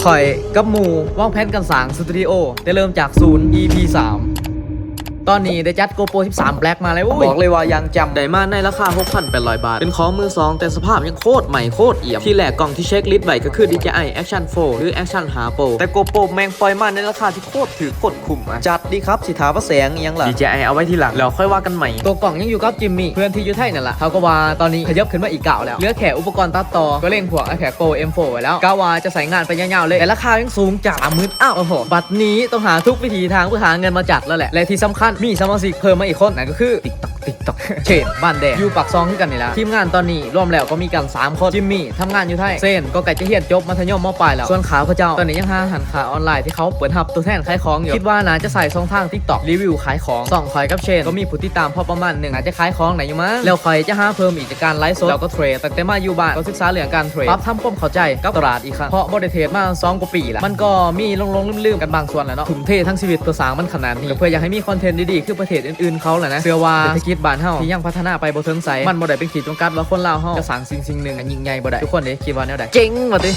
ข่อยกับหมู่วางแผนกันสร้างสตูดิโอได้เริ่มจากศูนย์ EP 3ตอนนี้ได้จัด GoPro 13 Black มาแล้วบอกเลยว่ายังจำได้มาในราคา 6,800 บาทเป็นของมือสองแต่สภาพยังโคตรใหม่โคตรเอี่ยมที่แหลกกล่องที่เช็คลิสต์ไว้ก็คือ DJI Action 4 หรือ Action 5 Pro แต่ GoPro แม่งปล่อยมาในราคาที่โคตรถือโคตรคุ้มอ่ะจัดดีครับสิถาว่าแสงยังล่ะ DJI เอาไว้ทีหลังแล้วค่อยว่ากันใหม่ตัวกล่องยังอยู่กับจิมมี่เพื่อนที่อยู่ไทยนั่นแหละเขาก็ว่าตอนนี้ขยับขึ้นมาอีกเก่าแล้วเหลือแค่อุปกรณ์ตัดต่อก็เล่งพวก iPad Pro M4 ไว้แล้วกาวาจะใส่งานไปยาวๆเลยแต่ราคายังสูงจาก30,000โอ้โหบัตรนี้ต้องหาทุกวิธีทางเพื่อหาเงินมาจัดแล้วแหละและที่สำคัญมีสมาชิกเพิ่มมาอีกคนนั่นก็คือ TikTok เชนบ้านแดงอยู่ปากซองขึ้นกันนี่แหละทีมงานตอนนี้รวมแล้วก็มีกัน3คนจิมมี่ทำงานอยู่ไทยเซนก็ใกล้จะเรียนจบมัธยมม.ปลายแล้วส่วนขาวเขาเจ้าตอนนี้ยังหาหันขาออนไลน์ที่เขาเปิดหับตัวแทนขายของอยู่คิดว่าน่าจะใส่ช่องทาง TikTok รีวิวขายของส่องคอยกับเชนก็มีผู้ติดตามพอประมาณหนึ่งอาจจะขายของไหนอยู่มั้งแล้วคอยจะหาเพิ่มอีกจากการไลฟ์สดแล้วก็เทรดแต่มาอยู่บ้านก็ศึกษาเรื่องการเทรดปรับทำความเข้าใจกับตลาดอีกครั้งเพราะบริเทรดมา2 กว่าปีแล้วมันก็มีลงลืมๆกันบางส่วนแหละเนาะทุ่มเททั้งชีวิตเพื่อสร้างมันขนาดนี้เพื่ออยากให้มีคอนเทนต์ดีๆคือประเทศอื่นๆเขาแหละนะเชื่อว่าเศรษฐกิจบ้านเฮาที่ยังพัฒนาไปบ่ถึงไสมันบ่ได้เป็นขีดจำกัดว่าคนลาวเฮาจะสร้างสิ่งหนึ่งอันยิ่งใหญ่บ่ได้ทุกคนเด้คิดว่าแนวใดเจ๋งว่าติ